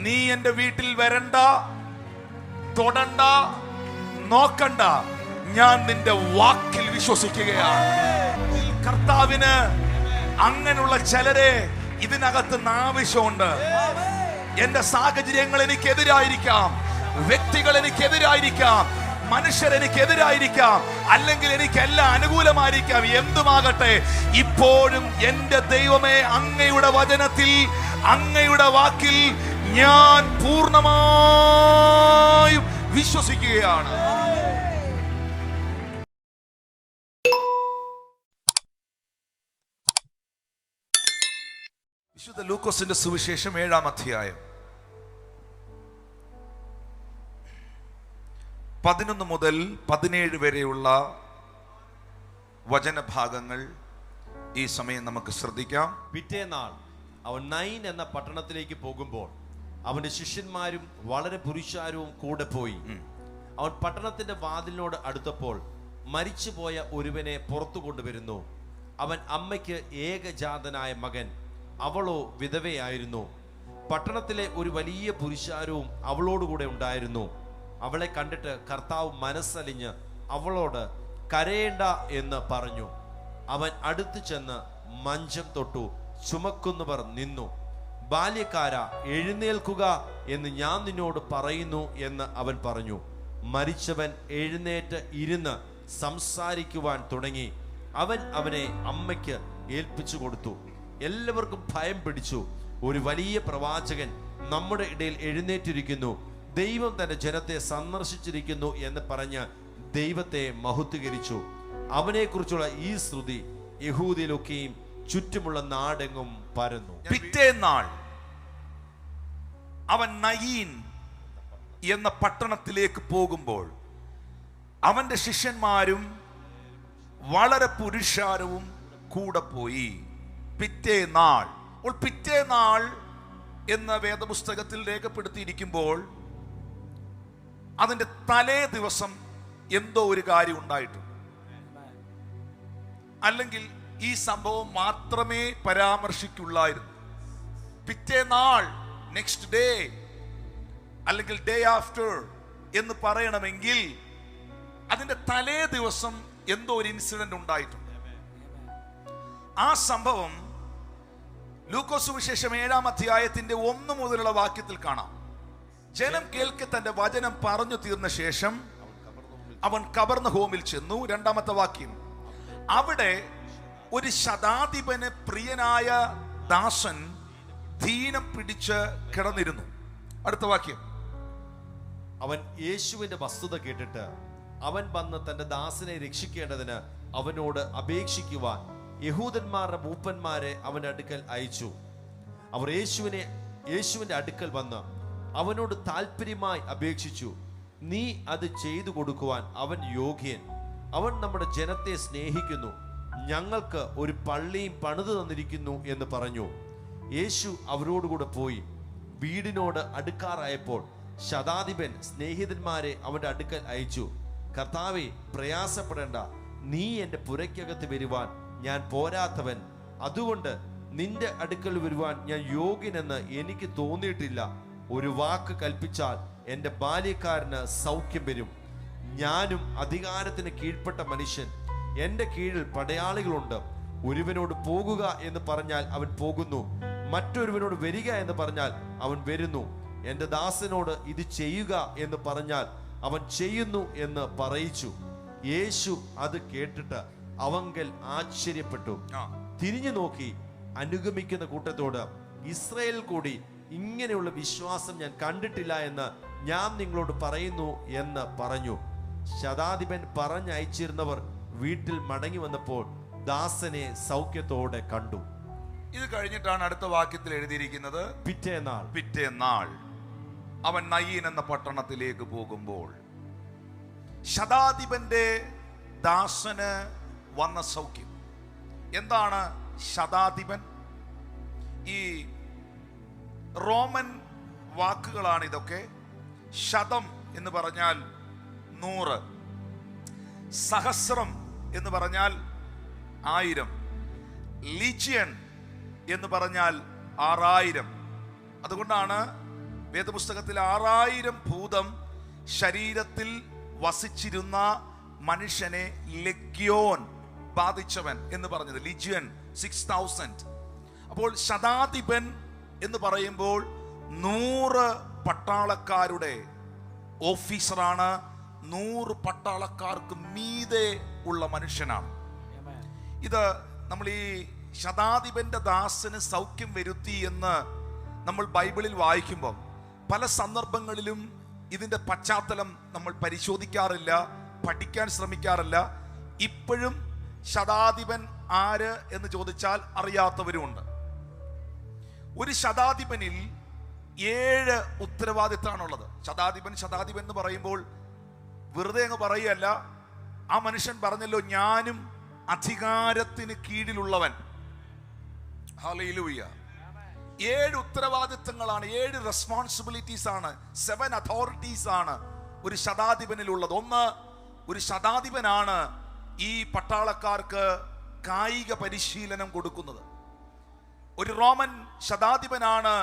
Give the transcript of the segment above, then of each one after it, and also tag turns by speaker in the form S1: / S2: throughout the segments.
S1: നീ എൻ്റെ വീട്ടിൽ വരണ്ട, തൊടണ്ട, നോക്കണ്ട, ഞാൻ നിന്റെ വാക്കിൽ വിശ്വസിക്കുകയാണ്. കർത്താവിന് അങ്ങനെയുള്ള ചിലരെ ഇതിനകത്ത് ആവശ്യമുണ്ട്. എന്റെ സാഹചര്യങ്ങൾ എനിക്കെതിരായിരിക്കാം, വ്യക്തികൾ എനിക്കെതിരായിരിക്കാം, മനുഷ്യർ എനിക്കെതിരായിരിക്കാം, അല്ലെങ്കിൽ എനിക്കെല്ലാം അനുകൂലമായിരിക്കാം. എന്തുമാകട്ടെ, ഇപ്പോഴും എന്റെ ദൈവമേ, അങ്ങയുടെ വചനത്തിൽ, അങ്ങയുടെ വാക്കിൽ ഞാൻ പൂർണ്ണമായും വിശ്വസിക്കുകയാണ്. വിശുദ്ധ ലൂക്കോസിന്റെ സുവിശേഷം 7-ാം അധ്യായം 11 മുതൽ 17 വരെയുള്ള വചനഭാഗങ്ങൾ ഈ സമയം നമുക്ക് ശ്രദ്ധിക്കാം.
S2: പിറ്റേന്നാൾ അവൻ നൈൻ എന്ന പട്ടണത്തിലേക്ക് പോകുമ്പോൾ അവന്റെ ശിഷ്യന്മാരും വളരെ പുരുഷാരവും കൂടെ പോയി. അവൻ പട്ടണത്തിന്റെ വാതിലിനോട് അടുത്തപ്പോൾ മരിച്ചുപോയ ഒരുവനെ പുറത്തു കൊണ്ടുവരുന്നു. അവൻ അമ്മയ്ക്ക് ഏകജാതനായ മകൻ, അവളോ വിധവയായിരുന്നു. പട്ടണത്തിലെ ഒരു വലിയ പുരുഷാരവും അവളോടുകൂടെ ഉണ്ടായിരുന്നു. അവളെ കണ്ടിട്ട് കർത്താവ് മനസ്സലിഞ്ഞ് അവളോട് കരയേണ്ട എന്ന് പറഞ്ഞു. അവൻ അടുത്തു ചെന്ന് മഞ്ചം തൊട്ടു. ചുമക്കുന്നവർ നിന്നു. ബാല്യക്കാരാ, എഴുന്നേൽക്കുക എന്ന് ഞാൻ നിന്നോട് പറയുന്നു എന്ന് അവൻ പറഞ്ഞു. മരിച്ചവൻ എഴുന്നേറ്റ് ഇരുന്ന് സംസാരിക്കുവാൻ തുടങ്ങി. അവൻ അവനെ അമ്മയ്ക്ക് ഏൽപ്പിച്ചു കൊടുത്തു. എല്ലാവർക്കും ഭയം പിടിച്ചു. ഒരു വലിയ പ്രവാചകൻ നമ്മുടെ ഇടയിൽ എഴുന്നേറ്റിരിക്കുന്നു, ദൈവം തന്റെ ജനത്തെ സന്ദർശിച്ചിരിക്കുന്നു എന്ന് പറഞ്ഞ് ദൈവത്തെ മഹത്വീകരിച്ചു. അവനെ കുറിച്ചുള്ള ഈ ശ്രുതി യഹൂദയിലൊക്കെയും ചുറ്റുമുള്ള നാടെങ്ങും പരന്നു.
S1: പിറ്റേന്നാൾ അവൻ നയീൻ എന്ന പട്ടണത്തിലേക്ക് പോകുമ്പോൾ അവന്റെ ശിഷ്യന്മാരും വളരെ പുരുഷാരവും കൂടെ പോയി. പിറ്റേന്നാൾ എന്ന വേദപുസ്തകത്തിൽ രേഖപ്പെടുത്തിയിരിക്കുമ്പോൾ അതിന്റെ തലേ ദിവസം എന്തോ ഒരു കാര്യം ഉണ്ടായിട്ടുണ്ട്. അല്ലെങ്കിൽ ഈ സംഭവം മാത്രമേ പരാമർശിക്കുള്ളായിരുന്നു. പിറ്റേന്നാൾ, നെക്സ്റ്റ് ഡേ, അല്ലെങ്കിൽ ഡേ ആഫ്റ്റർ എന്ന് പറയണമെങ്കിൽ അതിന്റെ തലേ ദിവസം എന്തോ ഒരു ഇൻസിഡന്റ് ഉണ്ടായിട്ടുണ്ട്. ആ സംഭവം ലൂക്കോസ് സുവിശേഷം 7-ാം അധ്യായത്തിന്റെ 1 മുതലുള്ള വാക്യത്തിൽ കാണാം. ജനം കേൾക്കെ തന്റെ വചനം പറഞ്ഞു തീർന്ന ശേഷം അവൻ കബർന്നഹൂമിൽ ചെന്നു. 2-ാമത്തെ വാക്യം, അവിടെ ഒരു ശതാധിപന് പ്രിയനായ ദാസൻ ദീനം പിടിച്ച് കിടന്നിരുന്നു. അടുത്ത വാക്യം,
S2: അവൻ യേശുവിന്റെ വസ്തുത കേട്ടിട്ട് അവൻ വന്ന് തന്റെ ദാസനെ രക്ഷിക്കേണ്ടതിന് അവനോട് അപേക്ഷിക്കുവാൻ യഹൂദന്മാരുടെ മൂപ്പന്മാരെ അവന്റെ അടുക്കൽ അയച്ചു. അവർ യേശുവിന്റെ അടുക്കൽ വന്ന് അവനോട് താല്പര്യമായി അപേക്ഷിച്ചു. നീ അത് ചെയ്തു കൊടുക്കുവാൻ അവൻ യോഗ്യൻ. അവൻ നമ്മുടെ ജനത്തെ സ്നേഹിക്കുന്നു, ഞങ്ങൾക്ക് ഒരു പള്ളിയും പണിതു തന്നിരിക്കുന്നു എന്ന് പറഞ്ഞു. യേശു അവരോടുകൂടെ പോയി. വീടിനോട് അടുക്കാറായപ്പോൾ ശതാധിപൻ സ്നേഹിതന്മാരെ അവന്റെ അടുക്കൽ അയച്ചു. കർത്താവേ, പ്രയാസപ്പെടേണ്ട, നീ എൻ്റെ പുരയ്ക്കകത്ത് വരുവാൻ ഞാൻ പോരാത്തവൻ. അതുകൊണ്ട് നിന്റെ അടുക്കൽ വരുവാൻ ഞാൻ യോഗ്യനെന്ന് എനിക്ക് തോന്നിയിട്ടില്ല. ഒരു വാക്ക് കൽപ്പിച്ചാൽ എൻ്റെ ബാല്യക്കാരന് സൗഖ്യം വരും. ഞാനും അധികാരത്തിന് കീഴ്പ്പെട്ട മനുഷ്യൻ, എൻ്റെ കീഴിൽ പടയാളികളുണ്ട്. ഒരുവനോട് പോകുക എന്ന് പറഞ്ഞാൽ അവൻ പോകുന്നു, മറ്റൊരുവനോട് വരിക എന്ന് പറഞ്ഞാൽ അവൻ വരുന്നു. എൻ്റെ ദാസനോട് ഇത് ചെയ്യുക എന്ന് പറഞ്ഞാൽ അവൻ ചെയ്യുന്നു എന്ന് പറയിച്ചു. യേശു അത് കേട്ടിട്ട് അവങ്കൽ ആശ്ചര്യപ്പെട്ടു. തിരിഞ്ഞു നോക്കി അനുഗമിക്കുന്ന കൂട്ടത്തോട്, ഇസ്രായേൽ കൂടി ഇങ്ങനെയുള്ള വിശ്വാസം ഞാൻ കണ്ടിട്ടില്ല എന്ന് ഞാൻ നിങ്ങളോട് പറയുന്നു എന്ന് പറഞ്ഞു. ശതാധിപൻ പറഞ്ഞയച്ചിരുന്നവർ വീട്ടിൽ മടങ്ങി വന്നപ്പോൾ ദാസനെ സൗഖ്യത്തോടെ കണ്ടു.
S1: ഇത് കഴിഞ്ഞിട്ടാണ് അടുത്ത വാക്യത്തിൽ എഴുതിയിരിക്കുന്നത്, പിറ്റേന്നാൾ അവൻ നയീൻ എന്ന പട്ടണത്തിലേക്ക് പോകുമ്പോൾ ശതാധിപന്റെ ദാസന് വന്ന സൗഖ്യം. എന്താണ് ശതാധിപൻ? ഈ റോമൻ വാക്കുകളാണ് ഇതൊക്കെ. ശതം എന്ന് പറഞ്ഞാൽ 100, സഹസ്രം എന്ന് പറഞ്ഞാൽ 1000, ലീജിയൻ എന്ന് പറഞ്ഞാൽ 6000. അതുകൊണ്ടാണ് വേദപുസ്തകത്തിൽ 6000 ഭൂതം ശരീരത്തിൽ വസിച്ചിരുന്ന മനുഷ്യനെ ലെഗ്യോൻ ബാധിച്ചവൻ എന്ന് പറഞ്ഞത്. ലിജിയൻ 6000. അപ്പോൾ ശതാധിപൻ എന്ന് പറയുമ്പോൾ 100 പട്ടാളക്കാരുടെ ഓഫീസറാണ്. 100 പട്ടാളക്കാർക്ക് മീതെ ഉള്ള മനുഷ്യനാണ്. ഇത് നമ്മൾ ഈ ശതാധിപന്റെ ദാസന് സൗഖ്യം വരുത്തി എന്ന് നമ്മൾ ബൈബിളിൽ വായിക്കുമ്പം പല സന്ദർഭങ്ങളിലും ഇതിന്റെ പശ്ചാത്തലം നമ്മൾ പരിശോധിക്കാറില്ല, പഠിക്കാൻ ശ്രമിക്കാറില്ല. ഇപ്പോഴും ശതാധിപൻ ആര് എന്ന് ചോദിച്ചാൽ അറിയാത്തവരുമുണ്ട്. ഒരു ശതാധിപനിൽ 7 ഉത്തരവാദിത്തമാണുള്ളത്. ശതാധിപൻ എന്ന് പറയുമ്പോൾ വെറുതെ അങ്ങ് പറയുകയല്ല. ആ മനുഷ്യൻ പറഞ്ഞല്ലോ, ഞാനും അധികാരത്തിന് കീഴിലുള്ളവൻ. ഹല്ലേലൂയ. 7 ഉത്തരവാദിത്തങ്ങളാണ്, 7 റെസ്പോൺസിബിലിറ്റീസ് ആണ്, 7 അതോറിറ്റീസ് ആണ് ഒരു ശതാധിപനിലുള്ളത്. ഒന്ന്, ഒരു ശതാധിപനാണ് ഈ പട്ടാളക്കാർക്ക് കായിക പരിശീലനം കൊടുക്കുന്നത്. ഒരു റോമൻ ശതാധിപനാണ്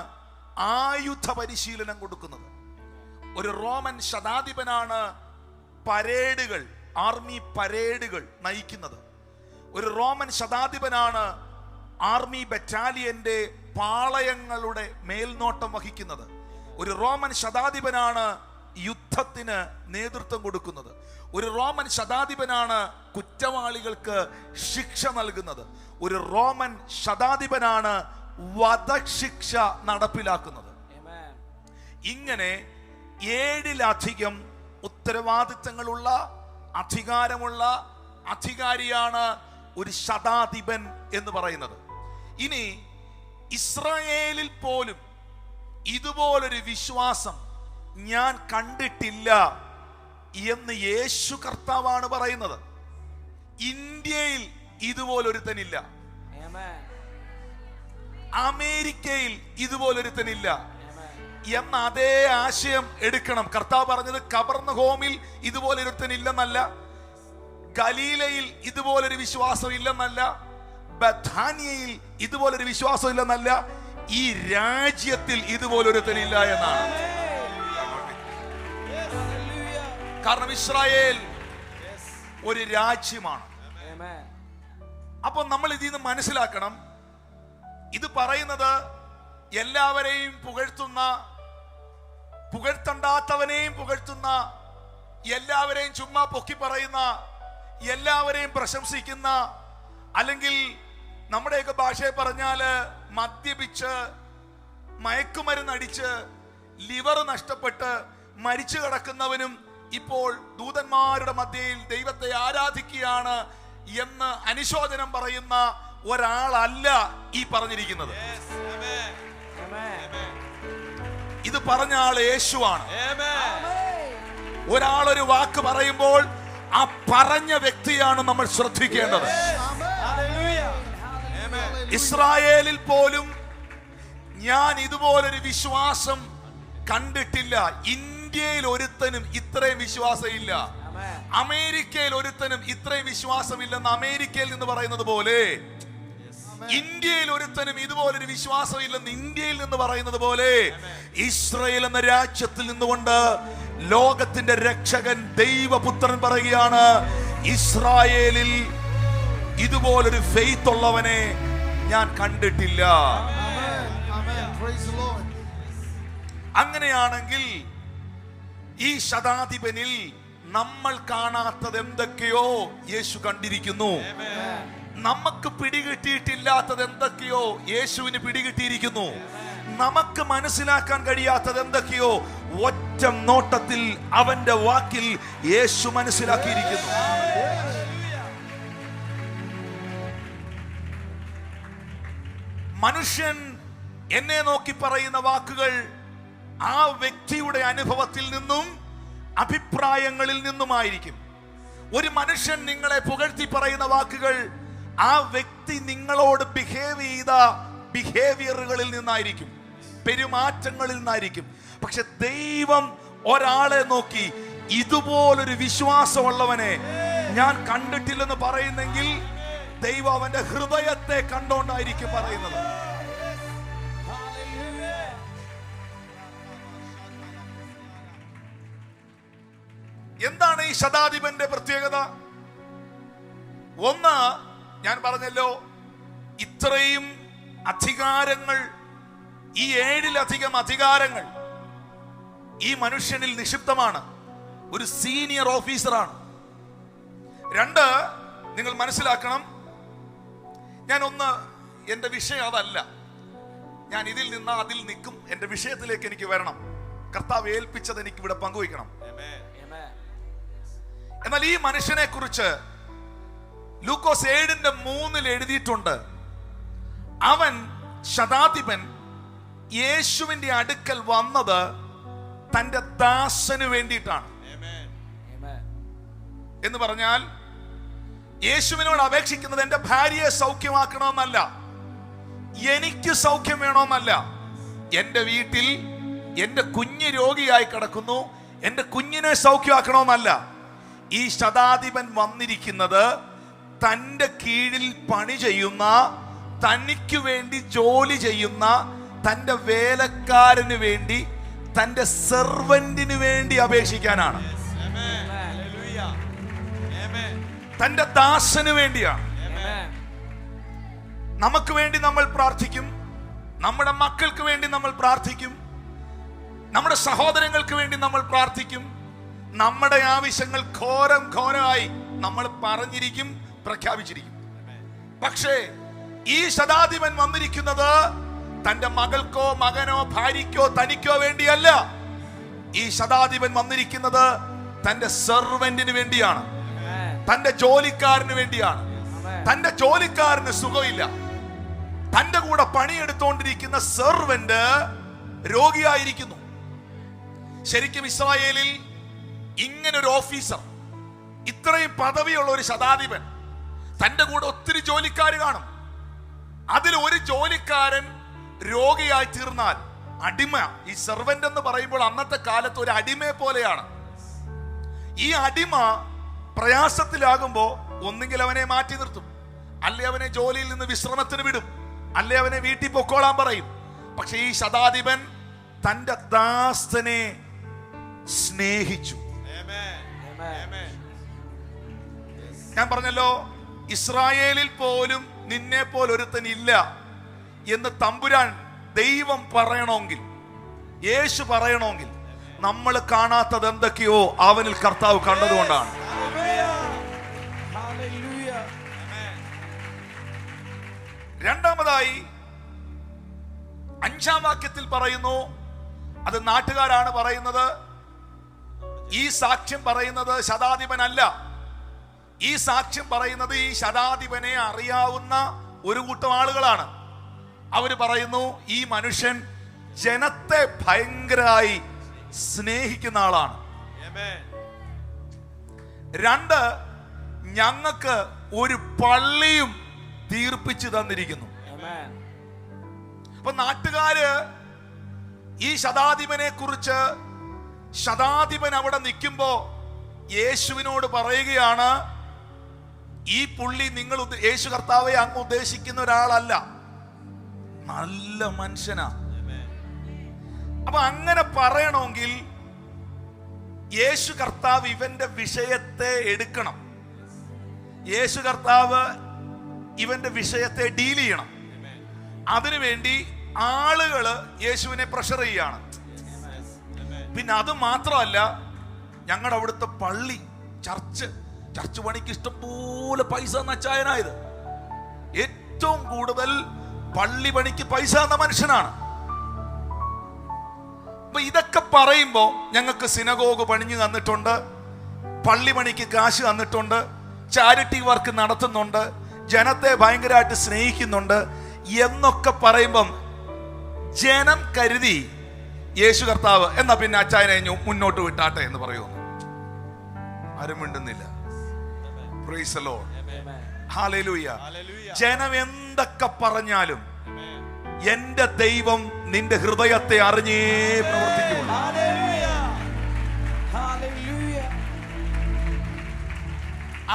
S1: ആയുധ പരിശീലനം കൊടുക്കുന്നത്. ഒരു റോമൻ ശതാധിപനാണ് പരേഡുകൾ, ആർമി പരേഡുകൾ നയിക്കുന്നത്. ഒരു റോമൻ ശതാധിപനാണ് ആർമി ബറ്റാലിയന്റെ പാളയങ്ങളുടെ മേൽനോട്ടം വഹിക്കുന്നത്. ഒരു റോമൻ ശതാധിപനാണ് യുദ്ധത്തിന് നേതൃത്വം കൊടുക്കുന്നത്. ഒരു റോമൻ ശതാധിപനാണ് കുറ്റവാളികൾക്ക് ശിക്ഷ നൽകുന്നത്. ഒരു റോമൻ ശതാധിപനാണ് വധശിക്ഷ നടപ്പിലാക്കുന്നത്. ഇങ്ങനെ 7 ഉത്തരവാദിത്തങ്ങളുള്ള അധികാരമുള്ള അധികാരിയാണ് ഒരു ശതാധിപൻ എന്ന് പറയുന്നത്. ഇനി ഇസ്രായേലിൽ പോലും ഇതുപോലൊരു വിശ്വാസം ഞാൻ കണ്ടിട്ടില്ല എന്ന് യേശു കർത്താവാണ് പറയുന്നത്. ഇന്ത്യയിൽ ഇതുപോലൊരുത്തനില്ല, അമേരിക്കയിൽ ഇതുപോലൊരുത്തനില്ല എന്ന അതേ ആശയം എടുക്കണം. കർത്താവ് പറഞ്ഞത് കബർന്നഹോമിൽ ഇതുപോലൊരുത്തനില്ലെന്നല്ല, ഗലീലയിൽ ഇതുപോലൊരു വിശ്വാസം ഇല്ലെന്നല്ല, ബഥാനിയയിൽ ഇതുപോലൊരു വിശ്വാസം ഇല്ലെന്നല്ല, ഈ രാജ്യത്തിൽ ഇതുപോലൊരുത്തനില്ല എന്നാണ്. കാരണം ഇസ്രായേൽ ഒരു രാജ്യമാണ്. അപ്പൊ നമ്മൾ ഇതിൽ നിന്ന് മനസ്സിലാക്കണം, ഇത് പറയുന്നത് എല്ലാവരെയും പുകഴ്ത്തുന്ന, പുകഴ്ത്തണ്ടാത്തവനെയും പുകഴ്ത്തുന്ന, എല്ലാവരെയും ചുമ്മാ പൊക്കി പറയുന്ന, എല്ലാവരെയും പ്രശംസിക്കുന്ന, അല്ലെങ്കിൽ നമ്മുടെയൊക്കെ ഭാഷയെ പറഞ്ഞാല് മദ്യപിച്ച് മയക്കുമരുന്നടിച്ച് ലിവർ നഷ്ടപ്പെട്ട് മരിച്ചു കിടക്കുന്നവനും ഇപ്പോൾ ദൂതന്മാരുടെ മധ്യയിൽ ദൈവത്തെ ആരാധിക്കുകയാണ് എന്ന് അനുശോചനം പറയുന്ന ഒരാളല്ല ഈ പറഞ്ഞിരിക്കുന്നത്. ഇത് പറഞ്ഞ ആൾ യേശുവാണ്. ഒരാളൊരു വാക്ക് പറയുമ്പോൾ ആ പറഞ്ഞ വ്യക്തിയാണ് നമ്മൾ ശ്രദ്ധിക്കേണ്ടത്. ഇസ്രായേലിൽ പോലും ഞാൻ ഇതുപോലൊരു വിശ്വാസം കണ്ടിട്ടില്ല. ഇന്ത്യയിൽ ഒരുത്തനും ഇത്രയും വിശ്വാസം ഇല്ല. അമേരിക്കയിൽ ഒരുത്തനും ഇത്രയും വിശ്വാസമില്ലെന്ന് അമേരിക്കയിൽ നിന്ന് പറയുന്നത് പോലെ, ഇന്ത്യയിൽ ഒരുത്തനും ഇതുപോലൊരു വിശ്വാസം ഇല്ലെന്ന് ഇന്ത്യയിൽ നിന്ന് പറയുന്നത് പോലെ, ഇസ്രായേൽ എന്ന രാജ്യത്തിൽ നിന്നുകൊണ്ട് ലോകത്തിന്റെ രക്ഷകൻ ദൈവപുത്രൻ പറയുകയാണ്, ഇസ്രായേലിൽ ഇതുപോലൊരു ഫെയ്ത്ത് ഉള്ളവനെ ഞാൻ കണ്ടിട്ടില്ല. അങ്ങനെയാണെങ്കിൽ ഈ ശതാധിപനിൽ നമ്മൾ കാണാത്തത് എന്തൊക്കെയോ യേശു കണ്ടിരിക്കുന്നു. നമുക്ക് പിടികിട്ടിയിട്ടില്ലാത്തത് എന്തൊക്കെയോ യേശുവിന് പിടികിട്ടിയിരിക്കുന്നു. നമുക്ക് മനസ്സിലാക്കാൻ കഴിയാത്തത് എന്തൊക്കെയോ ഒറ്റ നോട്ടത്തിൽ അവന്റെ വാക്കിൽ യേശു മനസ്സിലാക്കിയിരിക്കുന്നു. മനുഷ്യൻ എന്നെ നോക്കി പറയുന്ന വാക്കുകൾ ആ വ്യക്തിയുടെ അനുഭവത്തിൽ നിന്നും അഭിപ്രായങ്ങളിൽ നിന്നുമായിരിക്കും. ഒരു മനുഷ്യൻ നിങ്ങളെ പുകഴ്ത്തി പറയുന്ന വാക്കുകൾ ആ വ്യക്തി നിങ്ങളോട് ബിഹേവ് ചെയ്ത ബിഹേവിയറുകളിൽ നിന്നായിരിക്കും, പെരുമാറ്റങ്ങളിൽ നിന്നായിരിക്കും. പക്ഷെ ദൈവം ഒരാളെ നോക്കി ഇതുപോലൊരു വിശ്വാസമുള്ളവനെ ഞാൻ കണ്ടിട്ടില്ലെന്ന് പറയുന്നെങ്കിൽ ദൈവം അവന്റെ ഹൃദയത്തെ കണ്ടോണ്ടായിരിക്കും പറയുന്നത്. എന്താണ് ഈ ശതാധിപന്റെ പ്രത്യേകത? ഒന്ന്, ഞാൻ പറഞ്ഞല്ലോ, ഇത്രയും അധികാരങ്ങൾ, ഈ 7-ലധികം അധികാരങ്ങൾ ഈ മനുഷ്യനിൽ നിക്ഷിപ്തമാണ്. ഒരു സീനിയർ ഓഫീസറാണ്. 2, നിങ്ങൾ മനസ്സിലാക്കണം, എന്റെ വിഷയം അതല്ല. ഞാൻ ഇതിൽ നിന്ന് അതിൽ നിൽക്കും. എന്റെ വിഷയത്തിലേക്ക് എനിക്ക് വരണം. കർത്താവ് ഏൽപ്പിച്ചത് എനിക്ക് ഇവിടെ പങ്കുവയ്ക്കണം. എന്നാൽ ഈ മനുഷ്യനെ കുറിച്ച് ലൂക്കോസ് 7:3 എഴുതിയിട്ടുണ്ട്. അവൻ ശതാധിപൻ യേശുവിന്റെ അടുക്കൽ വന്നത് തന്റെ ദാസന് വേണ്ടിയിട്ടാണ് എന്ന് പറഞ്ഞാൽ, യേശുവിനോട് അപേക്ഷിക്കുന്നത് എന്റെ ഭാര്യയെ സൗഖ്യമാക്കണമെന്നല്ല, എനിക്ക് സൗഖ്യം വേണമെന്നല്ല, എന്റെ വീട്ടിൽ എന്റെ കുഞ്ഞ് രോഗിയായി കിടക്കുന്നു, എന്റെ കുഞ്ഞിനെ സൗഖ്യമാക്കണമെന്നല്ല. ഈ ശതാധിപൻ വന്നിരിക്കുന്നത് തന്റെ കീഴിൽ പണി ചെയ്യുന്ന, തനിക്ക് വേണ്ടി ജോലി ചെയ്യുന്ന തന്റെ വേലക്കാരന് വേണ്ടി, തന്റെ സെർവന്റിന് വേണ്ടി അപേക്ഷിക്കാനാണ്. തന്റെ ദാസന് വേണ്ടിയാണ്. നമുക്ക് വേണ്ടി നമ്മൾ പ്രാർത്ഥിക്കും, നമ്മുടെ മക്കൾക്ക് വേണ്ടി നമ്മൾ പ്രാർത്ഥിക്കും, നമ്മുടെ സഹോദരങ്ങൾക്ക് വേണ്ടി നമ്മൾ പ്രാർത്ഥിക്കും. നമ്മുടെ ആവശ്യങ്ങൾ ഘോരമായി നമ്മൾ പറഞ്ഞിരിക്കും, പ്രഖ്യാപിച്ചിരിക്കും. പക്ഷേ ഈ ശതാധിപൻ വന്നിരിക്കുന്നത് തന്റെ മകൾക്കോ മകനോ ഭാര്യയ്ക്കോ തനിക്കോ വേണ്ടിയല്ല. ഈ ശതാധിപൻ വന്നിരിക്കുന്നത് തന്റെ സെർവന്റിന് വേണ്ടിയാണ്, തന്റെ ജോലിക്കാരന് വേണ്ടിയാണ്. തന്റെ ജോലിക്കാരന് സുഖമില്ല, തന്റെ കൂടെ പണിയെടുത്തുകൊണ്ടിരിക്കുന്ന സെർവന്റ് രോഗിയായിരിക്കുന്നു. ശരിക്കും ഇസ്രായേലിൽ ഇങ്ങനൊരു ഓഫീസർ, ഇത്രയും പദവിയുള്ള ഒരു ശതാധിപൻ, തന്റെ കൂടെ ഒത്തിരി ജോലിക്കാർ കാണും. അതിൽ ഒരു ജോലിക്കാരൻ രോഗിയായി തീർന്നാൽ അടിമ, ഈ സെർവന്റ് എന്ന് പറയുമ്പോൾ അന്നത്തെ കാലത്ത് ഒരു അടിമയെ പോലെയാണ്. ഈ അടിമ പ്രയാസത്തിലാകുമ്പോ ഒന്നുകിൽ അവനെ മാറ്റി നിർത്തും, അല്ലെ അവനെ ജോലിയിൽ നിന്ന് വിശ്രമത്തിന് വിടും, അല്ലെ അവനെ വീട്ടിൽ പൊക്കോളാൻ പറയും. പക്ഷെ ഈ ശതാധിപൻ തന്റെ ദാസനെ സ്നേഹിച്ചു. ഞാൻ പറഞ്ഞല്ലോ, ഇസ്രായേലിൽ പോലും നിന്നെ പോലെ ഒരുത്തൻ ഇല്ല എന്ന് തമ്പുരാൻ ദൈവം പറയണമെങ്കിൽ, യേശു പറയണമെങ്കിൽ, നമ്മൾ കാണാത്തത് എന്തൊക്കെയോ അവനിൽ കർത്താവ് കണ്ടതുകൊണ്ടാണ്. രണ്ടാമതായി 5-ാം വാക്യത്തിൽ പറയുന്നു, അത് നാട്ടുകാരാണ് പറയുന്നത്, ഈ സാക്ഷ്യം പറയുന്നത് ശതാധിപനല്ല. ഈ സാക്ഷ്യം പറയുന്നത് ഈ ശതാധിപനെ അറിയാവുന്ന ഒരു കൂട്ടം ആളുകളാണ്. അവര് പറയുന്നു, ഈ മനുഷ്യൻ ജനത്തെ ഭയങ്കരമായി സ്നേഹിക്കുന്ന ആളാണ്. 2, ഞങ്ങൾക്ക് ഒരു പള്ളിയും തീർപ്പിച്ചു തന്നിരിക്കുന്നു. അപ്പൊ നാട്ടുകാര് ഈ ശതാധിപനെ കുറിച്ച്, ശതാധിപൻ അവിടെ നിൽക്കുമ്പോ യേശുവിനോട് പറയുകയാണ്, ഈ പുള്ളി നിങ്ങൾ യേശു കർത്താവെ അങ്ങ് ഉദ്ദേശിക്കുന്ന ഒരാളല്ല, നല്ല മനുഷ്യനാ. അപ്പൊ അങ്ങനെ പറയണമെങ്കിൽ യേശു കർത്താവ് ഇവന്റെ വിഷയത്തെ എടുക്കണം, യേശു കർത്താവ് ഇവന്റെ വിഷയത്തെ ഡീൽ ചെയ്യണം. അതിനുവേണ്ടി ആളുകള് യേശുവിനെ പ്രഷർ ചെയ്യാണ്. പിന്നെ അത് മാത്രമല്ല, ഞങ്ങളുടെ അവിടുത്തെ പള്ളി, ചർച്ച് പണിക്ക് ഇഷ്ടംപോലെ പൈസ നച്ചായനായത്, ഏറ്റവും കൂടുതൽ പള്ളി പണിക്ക് പൈസ എന്ന മനുഷ്യനാണ്. അപ്പൊ ഇതൊക്കെ പറയുമ്പോ ഞങ്ങൾക്ക് സിനഗോഗ് പണിഞ്ഞു തന്നിട്ടുണ്ട്, പള്ളി പണിക്ക് കാശ് തന്നിട്ടുണ്ട്, ചാരിറ്റി വർക്ക് നടത്തുന്നുണ്ട്, ജനത്തെ ഭയങ്കരമായിട്ട് സ്നേഹിക്കുന്നുണ്ട് എന്നൊക്കെ പറയുമ്പം ജനം കരുതി യേശു കർത്താവ് എന്നാ പിന്നെ അച്ചായനെ മുന്നോട്ട് വിട്ടാട്ടെ എന്ന് പറയുന്നു. ആരും മിണ്ടുന്നില്ല. Praise the Lord. ഹല്ലേലൂയ. ജനം എന്തൊക്കെ പറഞ്ഞാലും എന്റെ ദൈവം നിന്റെ ഹൃദയത്തെ അറിഞ്ഞേ പ്രവർത്തിക്കുള്ളൂ.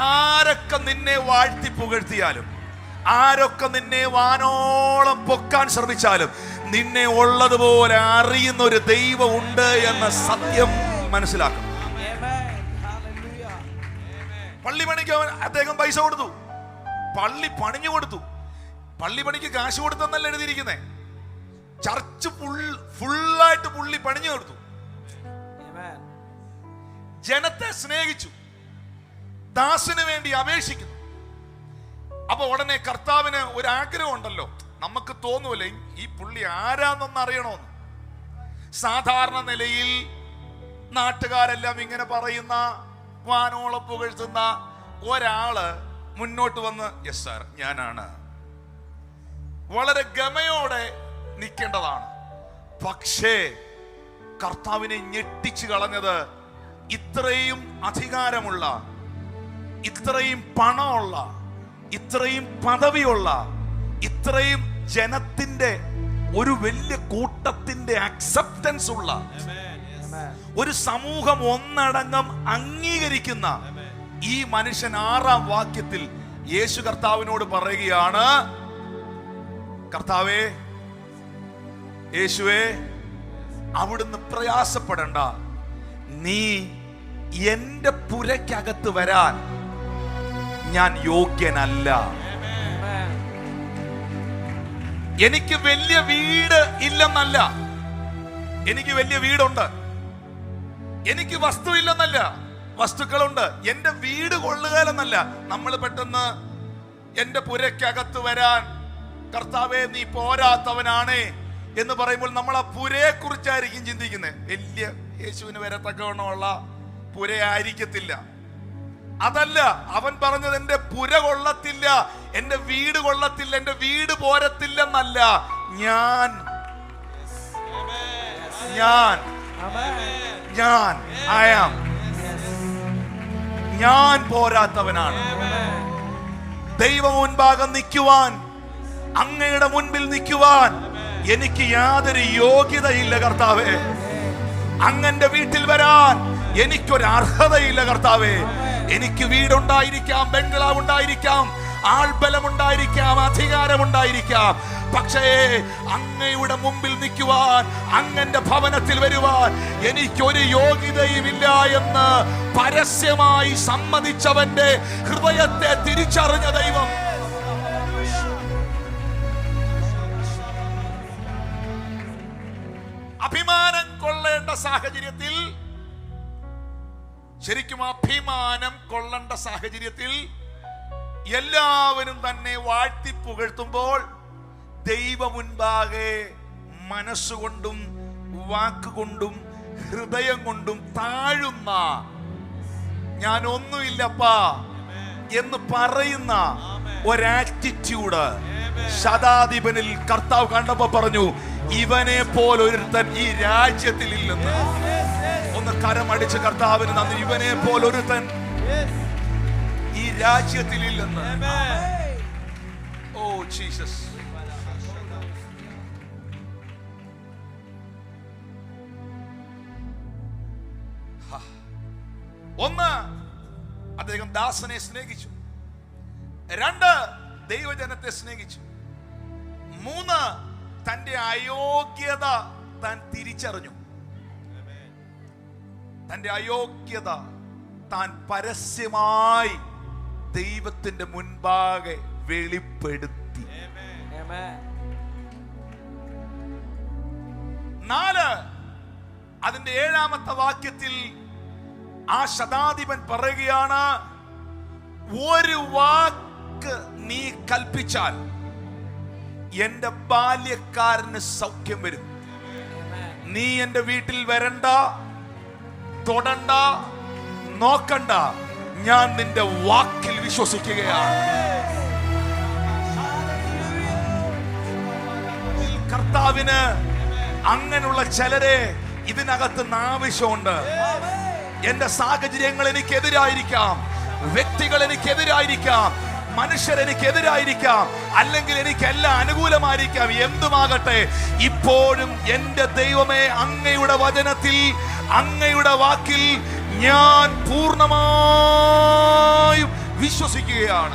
S1: ആരൊക്കെ നിന്നെ വാഴ്ത്തി പുകഴ്ത്തിയാലും, ആരൊക്കെ നിന്നെ വാനോളം പൊക്കാൻ ശ്രമിച്ചാലും, നിന്നെ ഉള്ളതുപോലെ അറിയുന്ന ഒരു ദൈവം ഉണ്ട് എന്ന സത്യം മനസ്സിലാക്കണം. പള്ളി പണിക്ക് അദ്ദേഹം പൈസ കൊടുത്തു, പള്ളി പണിഞ്ഞു കൊടുത്തു. പള്ളി പണിക്ക് കാശ് കൊടുത്തെന്നല്ല എഴുതിയിരിക്കുന്നേ, ചർച്ച് ഫുള്ളായിട്ട് പുള്ളി പണിഞ്ഞു കൊടുത്തു. ജനത്തെ സ്നേഹിച്ചു, ദാസന് വേണ്ടി അപേക്ഷിക്കുന്നു. അപ്പൊ ഉടനെ കർത്താവിന് ഒരു ആഗ്രഹം ഉണ്ടല്ലോ, നമുക്ക് തോന്നുമല്ലേ ഈ പുള്ളി ആരാന്നൊന്ന് അറിയണോന്ന്. സാധാരണ നിലയിൽ നാട്ടുകാരെല്ലാം ഇങ്ങനെ പറയുന്ന, വാനോളം പുകഴ്ത്തുന്ന ഒരാള് മുന്നോട്ട് വന്ന് യെസ് സാർ ഞാനാണ്, വളരെ ഗമയോടെ നിൽക്കേണ്ടതാണ്. പക്ഷേ കർത്താവിനെ ഞെട്ടിച്ചു കളഞ്ഞത് ഇത്രയും അധികാരമുള്ള, ഇത്രയും പണമുള്ള, ഇത്രയും പദവിയുള്ള, ഇത്രയും ജനത്തിന്റെ ഒരു വലിയ കൂട്ടത്തിന്റെ അക്സെപ്റ്റൻസ് ഉള്ള, ഒരു സമൂഹം ഒന്നടങ്കം അംഗീകരിക്കുന്ന ഈ മനുഷ്യൻ 6-ാം വാക്യത്തിൽ യേശു കർത്താവിനോട് പറയുകയാണ്, കർത്താവേ, യേശുവേ, അവിടുന്ന് പ്രയാസപ്പെടണ്ട, നീ എന്റെ പുരയ്ക്കകത്ത് വരാൻ ഞാൻ യോഗ്യനല്ല. എനിക്ക് വലിയ വീട് ഇല്ലെന്നല്ല, എനിക്ക് വലിയ വീടുണ്ട്. എനിക്ക് വസ്തു ഇല്ലെന്നല്ല, വസ്തുക്കളുണ്ട്. എന്റെ വീട് കൊള്ളുകയെന്നല്ല. നമ്മൾ പെട്ടെന്ന് എന്റെ പുരയ്ക്കകത്ത് വരാൻ കർത്താവേ നീ പോരാത്തവനാണേ എന്ന് പറയുമ്പോൾ നമ്മൾ ആ പുരയെ കുറിച്ചായിരിക്കും ചിന്തിക്കുന്നത്. വലിയ യേശുവിന് വരത്തക്കവണ്ണമുള്ള പുരയായിരിക്കത്തില്ല. അതല്ല അവൻ പറഞ്ഞത്, എന്റെ പുര കൊള്ളത്തില്ല, എന്റെ വീട് കൊള്ളത്തില്ല, എന്റെ വീട് പോരത്തില്ലെന്നല്ല, ഞാൻ ഞാൻ പോരാത്തവനാണ്. ദൈവം മുൻപാകെ നിൽക്കുവാൻ, അങ്ങയുടെ മുൻപിൽ നിൽക്കുവാൻ എനിക്ക് യാതൊരു യോഗ്യതയില്ല കർത്താവേ. അങ്ങന്റെ വീട്ടിൽ വരാൻ എനിക്കൊരു അർഹതയില്ല കർത്താവേ. എനിക്ക് വീടുണ്ടായിരിക്കാം, ബംഗ്ലാവ് ഉണ്ടായിരിക്കാം, ആൾബലമുണ്ടായിരിക്കാം, അധികാരമുണ്ടായിരിക്കാം, പക്ഷേ അങ്ങയുടെ മുമ്പിൽ നിൽക്കുവാൻ, അങ്ങന്റെ ഭവനത്തിൽ വരുവാൻ എനിക്കൊരു യോഗ്യതയുമില്ല എന്ന് പരസ്യമായി സമ്മതിച്ചവന്റെ ഹൃദയത്തെ തിരിച്ചറിഞ്ഞ ദൈവം അഭിമാനം കൊള്ളേണ്ട സാഹചര്യത്തിൽ, ശരിക്കും അഭിമാനം കൊള്ളേണ്ട സാഹചര്യത്തിൽ എല്ലാവരും തന്നെ വാഴ്ത്തി പുകഴ്ത്തുമ്പോൾ ദൈവ മുൻപാകെ മനസ്സുകൊണ്ടും വാക്കുകൊണ്ടും ഹൃദയം കൊണ്ടും താഴുന്ന, ഞാൻ ഒന്നുമില്ലപ്പാ എന്ന് പറയുന്ന ഒരാറ്റിറ്റ്യൂഡ് ശതാധിപനിൽ കർത്താവ് കണ്ടപ്പോ പറഞ്ഞു, ഇവനെ പോലൊരുത്തൻ ഈ രാജ്യത്തിൽ ഇല്ലെന്ന്. ഒന്ന് കരമടിച്ച് കർത്താവിന് നന്ദി. ഇവനെ പോലൊരുത്തൻ ഈ രാജ്യത്തിൽ ഇല്ലെന്ന്. Oh Jesus. ഒന്ന്, അദ്ദേഹം ദാസനെ സ്നേഹിച്ചു. 2, ദൈവജനത്തെ സ്നേഹിച്ചു. 3, തന്റെ അയോഗ്യത താൻ തിരിച്ചറിഞ്ഞു. തന്റെ അയോഗ്യത താൻ പരസ്യമായി ദൈവത്തിന്റെ മുൻപാകെ വെളിപ്പെടുത്തി. 4, അതിന്റെ 7-ാമത്തെ വാക്യത്തിൽ ആ ശതാധിപൻ പറയുകയാണ്, ഒരു വാക്ക് നീ കൽപ്പിച്ചാൽ എന്റെ ബാല്യക്കാരന് സൗഖ്യം വരും. നീ എന്റെ വീട്ടിൽ വരണ്ട, തൊടണ്ട, നോക്കണ്ട, ഞാൻ നിന്റെ വാക്കിൽ വിശ്വസിക്കുകയാണ്. കർത്താവിന് അങ്ങനെയുള്ള ചിലരെ ഇതിനകത്ത് ആവശ്യമുണ്ട്. എന്റെ സാഹചര്യങ്ങൾ എനിക്കെതിരായിരിക്കാം, വ്യക്തികൾ എനിക്കെതിരായിരിക്കാം, മനുഷ്യർ എനിക്കെതിരായിരിക്കാം, അല്ലെങ്കിൽ എനിക്കെല്ലാം അനുകൂലമായിരിക്കാം, എന്തുമാകട്ടെ, ഇപ്പോഴും എന്റെ ദൈവമേ, അങ്ങയുടെ വചനത്തിൽ, അങ്ങയുടെ വാക്കിൽ ഞാൻ പൂർണ്ണമായും വിശ്വസിക്കുകയാണ്.